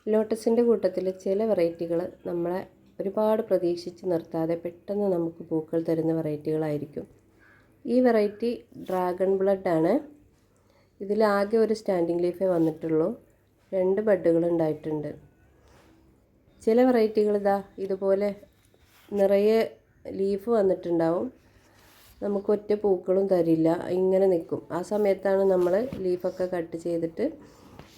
ലോട്ടസിൻ്റെ കൂട്ടത്തിൽ ചില വെറൈറ്റികൾ നമ്മളെ ഒരുപാട് പ്രതീക്ഷിച്ച് നിർത്താതെ പെട്ടെന്ന് നമുക്ക് പൂക്കൾ തരുന്ന വെറൈറ്റികളായിരിക്കും. ഈ വെറൈറ്റി ഡ്രാഗൺ ബ്ലഡ് ആണ്. ഇതിലാകെ ഒരു സ്റ്റാൻഡിങ് ലീഫേ വന്നിട്ടുള്ളൂ. 2 ബഡ്ഡുകൾ ഉണ്ടായിട്ടുണ്ട്. ചില വെറൈറ്റികൾ ഇതുപോലെ നിറയെ ലീഫ് വന്നിട്ടുണ്ടാവും. നമുക്ക് ഒറ്റ പൂക്കളും തരില്ല, ഇങ്ങനെ നിൽക്കും. ആ സമയത്താണ് നമ്മൾ ലീഫൊക്കെ കട്ട് ചെയ്തിട്ട്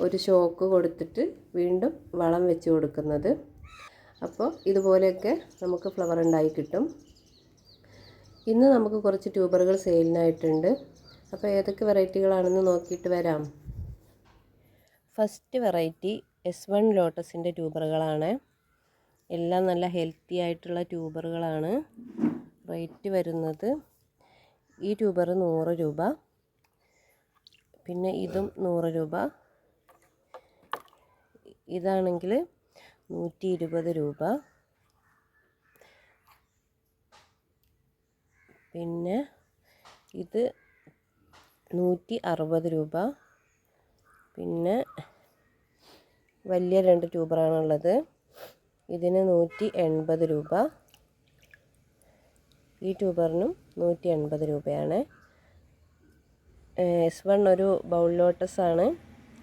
ഒരു ഷോക്ക് കൊടുത്തിട്ട് വീണ്ടും വളം വെച്ച് കൊടുക്കുന്നത്. അപ്പോൾ ഇതുപോലെയൊക്കെ നമുക്ക് ഫ്ലവർ ഉണ്ടായി കിട്ടും. ഇന്ന് നമുക്ക് കുറച്ച് ട്യൂബറുകൾ സെയിലിനായിട്ടുണ്ട്. അപ്പോൾ ഏതൊക്കെ വെറൈറ്റികളാണെന്ന് നോക്കിയിട്ട് വരാം. First variety S1 ലോട്ടസിൻ്റെ ട്യൂബറുകളാണ്. എല്ലാം നല്ല ഹെൽത്തി ആയിട്ടുള്ള ട്യൂബറുകളാണ്. റേറ്റ് വരുന്നത് ഈ ട്യൂബർ 100 രൂപ, പിന്നെ ഇതും 100 രൂപ, ഇതാണെങ്കിൽ 120 രൂപ, പിന്നെ ഇത് 160 രൂപ, പിന്നെ വലിയ 2 ട്യൂബറാണുള്ളത്. ഇതിന് 180 രൂപ, ഈ ട്യൂബറിനും 180 രൂപയാണ്. S1 ഒരു ബൗൾ ലോട്ടസാണ്,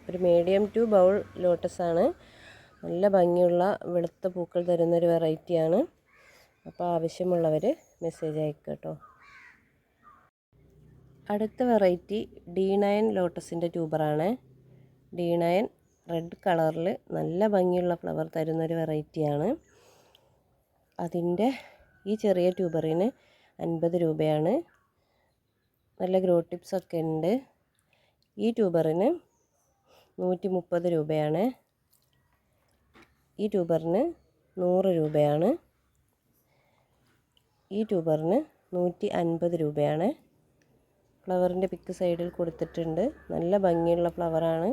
ഒരു മീഡിയം ടു ബൗൾ ലോട്ടസാണ്. നല്ല ഭംഗിയുള്ള വെളുത്ത പൂക്കൾ തരുന്നൊരു വെറൈറ്റിയാണ്. അപ്പോൾ ആവശ്യമുള്ളവർ മെസ്സേജ് അയക്കുക കേട്ടോ. അടുത്ത വെറൈറ്റി D9 ലോട്ടസിൻ്റെ ട്യൂബറാണ്. D9 റെഡ് കളറിൽ നല്ല ഭംഗിയുള്ള ഫ്ലവർ തരുന്നൊരു വെറൈറ്റിയാണ്. അതിൻ്റെ ഈ ചെറിയ ട്യൂബറിന് 50 രൂപയാണ്. നല്ല ഗ്രോ ടിപ്സൊക്കെ ഉണ്ട്. ഈ ട്യൂബറിന് 130 രൂപയാണ്. ഈ ട്യൂബറിന് 100 രൂപയാണ്. ഈ ട്യൂബറിന് 150 രൂപയാണ്. ഫ്ലവറിൻ്റെ പിക്ക് സൈഡിൽ കൊടുത്തിട്ടുണ്ട്. നല്ല ഭംഗിയുള്ള ഫ്ലവറാണ്.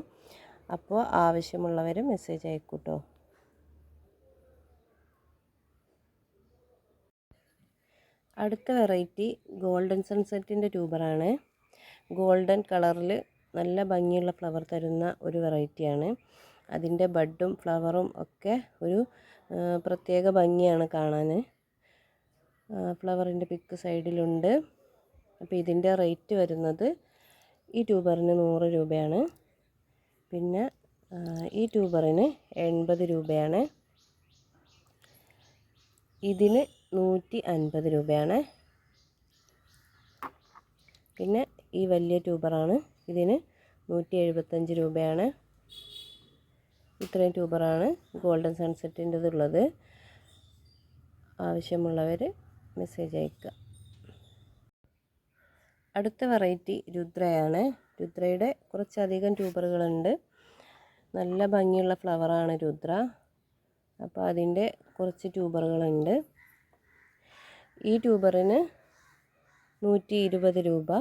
അപ്പോൾ ആവശ്യമുള്ളവർ മെസ്സേജ് അയക്കൂട്ടോ. അടുത്ത വെറൈറ്റി ഗോൾഡൻ സൺസെറ്റിൻ്റെ ട്യൂബറാണ്. ഗോൾഡൻ കളറിൽ നല്ല ഭംഗിയുള്ള ഫ്ലവർ തരുന്ന ഒരു വെറൈറ്റിയാണ്. അതിൻ്റെ ബഡും ഫ്ലവറും ഒക്കെ ഒരു പ്രത്യേക ഭംഗിയാണ് കാണാൻ. ഫ്ലവറിൻ്റെ പിക്ക് സൈഡിലുണ്ട്. അപ്പോൾ ഇതിൻ്റെ റേറ്റ് വരുന്നത് ഈ ട്യൂബറിന് 100 രൂപയാണ്. പിന്നെ ഈ ട്യൂബറിന് 80 രൂപയാണ്. ഇതിന് 150 രൂപയാണ്. പിന്നെ ഈ വലിയ ട്യൂബറാണ്. ഇതിന് 175 രൂപയാണ്. ഇത്രയും ട്യൂബറാണ് ഗോൾഡൻ സൺസെറ്റിൻ്റെതുള്ളത്. ആവശ്യമുള്ളവർ മെസ്സേജ് അയക്കുക. അടുത്ത വെറൈറ്റി രുദ്രയാണ്. രുദ്രയുടെ കുറച്ചധികം ട്യൂബറുകളുണ്ട്. നല്ല ഭംഗിയുള്ള ഫ്ലവറാണ് രുദ്ര. അപ്പോൾ അതിൻ്റെ കുറച്ച് ട്യൂബറുകളുണ്ട്. ഈ ട്യൂബറിന് 120 രൂപ.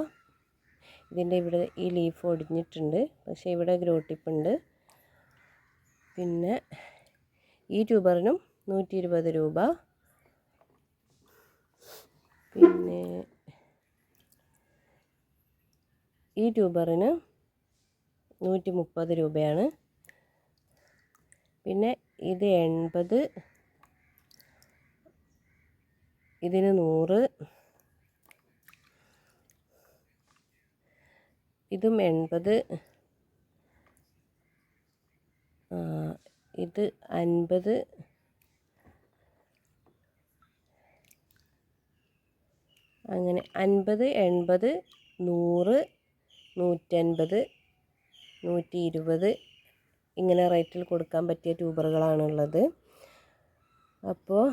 ഇതിൻ്റെ ഇവിടെ ഈ ലീഫ് ഒടിഞ്ഞിട്ടുണ്ട്, പക്ഷേ ഇവിടെ ഗ്രോ ടിപ്പുണ്ട്. പിന്നെ ഈ ട്യൂബറിനും 120 രൂപ. പിന്നെ ഈ ട്യൂബറിന് 130 രൂപയാണ്. പിന്നെ ഇത് 80, ഇതിന് 100, ഇതും 80, ഇത് 50, അങ്ങനെ 50, 80, 100, 150, 120 ഇങ്ങനെ റേറ്റിൽ കൊടുക്കാൻ പറ്റിയ ട്യൂബറുകളാണുള്ളത്. അപ്പോൾ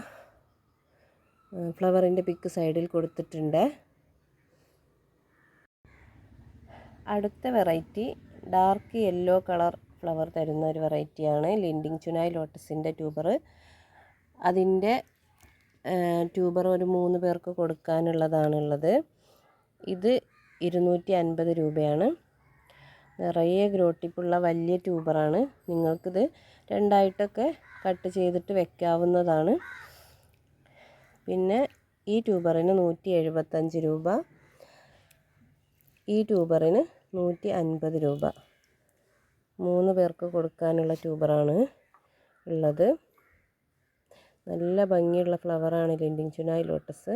ഫ്ലവറിൻ്റെ പിക്ക് സൈഡിൽ കൊടുത്തിട്ടുണ്ട്. അടുത്ത variety dark yellow colour flower തരുന്ന ഒരു വെറൈറ്റിയാണ് ലിൻഡിങ് ചുനായ് ലോട്ടസിൻ്റെ ട്യൂബർ. അതിൻ്റെ ട്യൂബർ ഒരു 3 പേർക്ക് കൊടുക്കാനുള്ളതാണുള്ളത്. ഇത് 250 രൂപയാണ്. നിറയെ ഗ്രോ ടിപ്പുള്ള വലിയ ട്യൂബറാണ്. നിങ്ങൾക്കിത് 2 ആയിട്ടൊക്കെ കട്ട് ചെയ്തിട്ട് വെക്കാവുന്നതാണ്. പിന്നെ ഈ ട്യൂബറിന് 175 രൂപ, ഈ ട്യൂബറിന് 150 രൂപ. 3 പേർക്ക് കൊടുക്കാനുള്ള ട്യൂബറാണ്. ഉള്ളത്. നല്ല ഭംഗിയുള്ള ഫ്ലവറാണ് ലിൻഡിങ് ചുനായ് ലോട്ടസ്.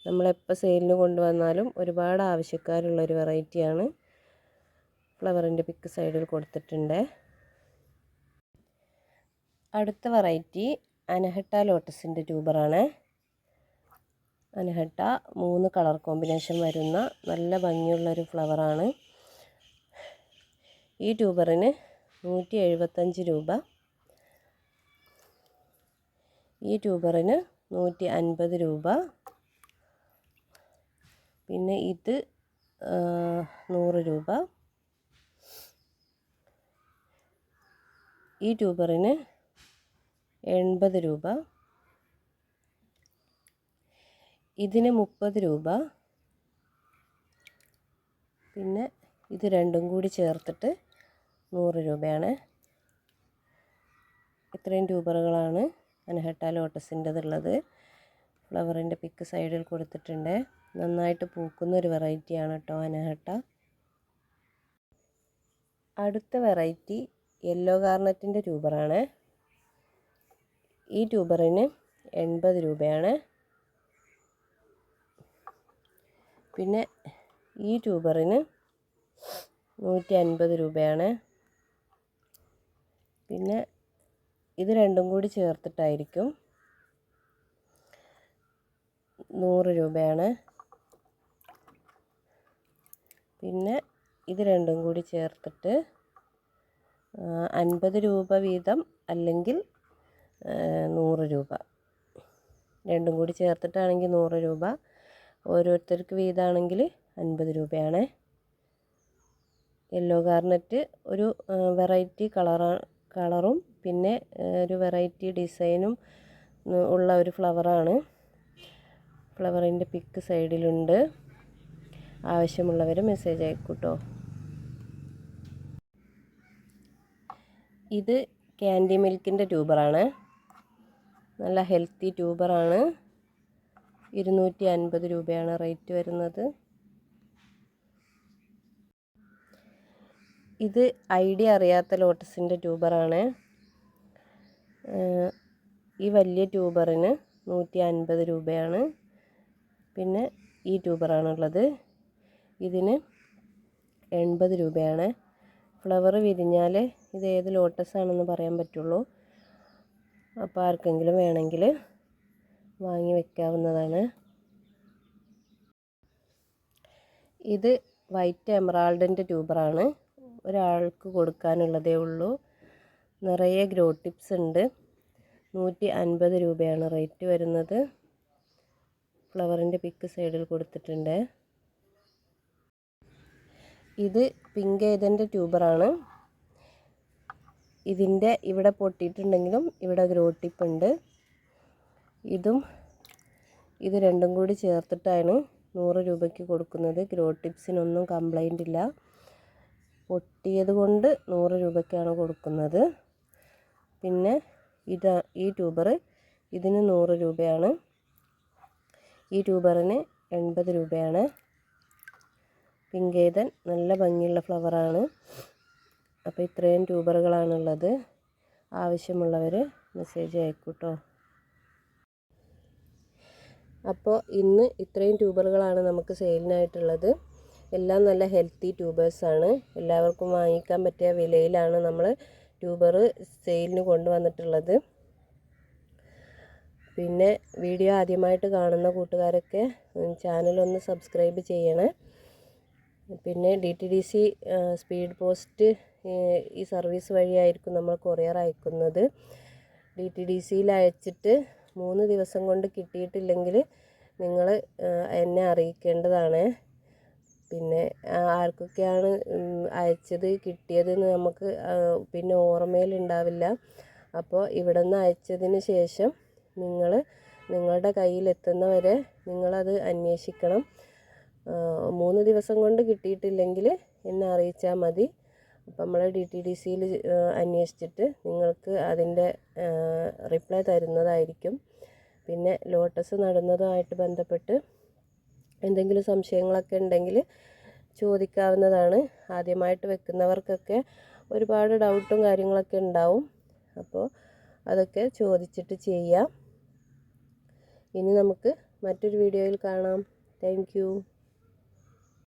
നമ്മളെപ്പോൾ സെയിലിന് കൊണ്ടുവന്നാലും ഒരുപാട് ആവശ്യക്കാരുള്ളൊരു വെറൈറ്റിയാണ്. ഫ്ലവറിൻ്റെ പിക്ക് സൈഡിൽ കൊടുത്തിട്ടുണ്ട്. അടുത്ത വെറൈറ്റി അനഹട്ട ലോട്ടസിൻ്റെ ട്യൂബറാണ്. അനഹട്ട 3 കളർ കോമ്പിനേഷൻ വരുന്ന നല്ല ഭംഗിയുള്ളൊരു ഫ്ലവറാണ്. ഈ ട്യൂബറിന് 175 രൂപ. ഈ ട്യൂബറിന് 150 രൂപ. പിന്നെ ഇത് 100 രൂപ. ഈ ട്യൂബറിന് 80 രൂപ. ഇതിന് 30 രൂപ. പിന്നെ ഇത് രണ്ടും കൂടി ചേർത്തിട്ട് 100 രൂപയാണ്. ഇത്രയും ട്യൂബറുകളാണ് അനഹട്ട ലോട്ടസിൻ്റെതുള്ളത്. ഫ്ലവറിൻ്റെ പിക്ക് സൈഡിൽ കൊടുത്തിട്ടുണ്ട്. നന്നായിട്ട് പൂക്കുന്നൊരു വെറൈറ്റിയാണ് കേട്ടോ അനഹട്ട. അടുത്ത വെറൈറ്റി യെല്ലോ ഗാർണറ്റിൻ്റെ ട്യൂബറാണ്. ഈ ട്യൂബറിന് 80 രൂപയാണ്. പിന്നെ ഈ ട്യൂബറിന് 150 രൂപയാണ്. പിന്നെ ഇത് രണ്ടും കൂടി ചേർത്തിട്ടായിരിക്കും 100 രൂപയാണ്. പിന്നെ ഇത് രണ്ടും കൂടി ചേർത്തിട്ട് 50 രൂപ വീതം, അല്ലെങ്കിൽ 100 രൂപ. രണ്ടും കൂടി ചേർത്തിട്ടാണെങ്കിൽ 100 രൂപ, ഓരോരുത്തർക്ക് വീതമാണെങ്കിൽ 50 രൂപയാണ്. യെല്ലോ ഗാർണറ്റ് ഒരു വെറൈറ്റി കളറും പിന്നെ ഒരു വെറൈറ്റി ഡിസൈനും ഉള്ള ഒരു ഫ്ലവറാണ്. ഫ്ലവറിൻ്റെ പിക്ക് സൈഡിലുണ്ട്. ആവശ്യമുള്ളവർ മെസ്സേജ് അയക്കൂട്ടോ. ഇത് ക്യാൻഡി മിൽക്കിൻ്റെ ട്യൂബറാണ്. നല്ല ഹെൽത്തി ട്യൂബറാണ്. 250 രൂപയാണ് റേറ്റ് വരുന്നത്. ഇത് ഐഡിയ അറിയാത്ത ലോട്ടസിൻ്റെ ട്യൂബറാണ്. ഈ വലിയ ട്യൂബറിന് 150 രൂപയാണ്. പിന്നെ ഈ ട്യൂബറാണുള്ളത്. ഇതിന് 80 രൂപയാണ്. ഫ്ലവർ വിരിഞ്ഞാൽ ഇത് ഏത് ലോട്ടസാണെന്ന് പറയാൻ പറ്റുള്ളൂ. അപ്പോൾ ആർക്കെങ്കിലും വേണമെങ്കിൽ വാങ്ങി വെക്കാവുന്നതാണ്. ഇത് വൈറ്റ് എമറാൾഡിൻ്റെ ട്യൂബറാണ്. ഒരാൾക്ക് കൊടുക്കാനുള്ളതേ ഉള്ളൂ. നിറയെ ഗ്രോ ടിപ്സ് ഉണ്ട്. 150 രൂപയാണ് റേറ്റ് വരുന്നത്. ഫ്ലവറിൻ്റെ പിക്ക് സൈഡിൽ കൊടുത്തിട്ടുണ്ട്. ഇത് പിങ്ക് ഏതൻ്റെ ട്യൂബറാണ്. ഇതിൻ്റെ ഇവിടെ പൊട്ടിയിട്ടുണ്ടെങ്കിലും ഇവിടെ ഗ്രോ ടിപ്പ് ഉണ്ട്. ഇത് രണ്ടും കൂടി ചേർത്തിട്ടാണ് 100 രൂപയ്ക്ക് കൊടുക്കുന്നത്. ഗ്രോ ടിപ്സിനൊന്നും കംപ്ലൈൻ്റ് ഇല്ല. പൊട്ടിയത് കൊണ്ട് 100 രൂപയ്ക്കാണ് കൊടുക്കുന്നത്. പിന്നെ ഈ ട്യൂബർ ഇതിന് 100 രൂപയാണ്. ഈ ട്യൂബറിന് 80 രൂപയാണ്. പിങ്കേതൻ നല്ല ഭംഗിയുള്ള ഫ്ലവറാണ്. അപ്പോൾ ഇത്രയും ട്യൂബറുകളാണുള്ളത്. ആവശ്യമുള്ളവർ മെസ്സേജ് അയക്കൂട്ടോ. അപ്പോൾ ഇന്ന് ഇത്രയും ട്യൂബറുകളാണ് നമുക്ക് സെയിലിനായിട്ടുള്ളത്. എല്ലാം നല്ല ഹെൽത്തി ട്യൂബേഴ്സാണ്. എല്ലാവർക്കും വാങ്ങിക്കാൻ പറ്റിയ വിലയിലാണ് നമ്മൾ ട്യൂബർ സെയിലിന് കൊണ്ടുവന്നിട്ടുള്ളത്. പിന്നെ വീഡിയോ ആദ്യമായിട്ട് കാണുന്ന കൂട്ടുകാരൊക്കെ ചാനലൊന്ന് സബ്സ്ക്രൈബ് ചെയ്യണേ. പിന്നെ DTDC സ്പീഡ് പോസ്റ്റ് ഈ സർവീസ് വഴിയായിരിക്കും നമ്മൾ കൊറിയർ അയക്കുന്നത്. DTDCയിൽ അയച്ചിട്ട് 3 ദിവസം കൊണ്ട് കിട്ടിയിട്ടില്ലെങ്കിൽ നിങ്ങൾ എന്നെ അറിയിക്കേണ്ടതാണ്. പിന്നെ ആർക്കൊക്കെയാണ് അയച്ചത് കിട്ടിയതെന്ന് നമുക്ക് പിന്നെ ഓർമ്മയിലുണ്ടാവില്ല. അപ്പോൾ ഇവിടെ നിന്ന് അയച്ചതിന് ശേഷം നിങ്ങളുടെ കയ്യിലെത്തുന്നവരെ നിങ്ങളത് അന്വേഷിക്കണം. 3 ദിവസം കൊണ്ട് കിട്ടിയിട്ടില്ലെങ്കിൽ എന്നെ അറിയിച്ചാൽ മതി. അപ്പോൾ നമ്മൾ DTDCയിൽ അന്വേഷിച്ചിട്ട് നിങ്ങൾക്ക് അതിൻ്റെ റിപ്ലൈ തരുന്നതായിരിക്കും. പിന്നെ ലോട്ടസ് നടുന്നതുമായിട്ട് ബന്ധപ്പെട്ട് എന്തെങ്കിലും സംശയങ്ങളൊക്കെ ഉണ്ടെങ്കിൽ ചോദിക്കാവുന്നതാണ്. ആദ്യമായിട്ട് വെക്കുന്നവർക്കൊക്കെ ഒരുപാട് ഡൗട്ടും കാര്യങ്ങളൊക്കെ ഉണ്ടാവും. അപ്പോൾ അതൊക്കെ ചോദിച്ചിട്ട് ചെയ്യാം. ഇനി നമുക്ക് മറ്റൊരു വീഡിയോയിൽ കാണാം. Thank you.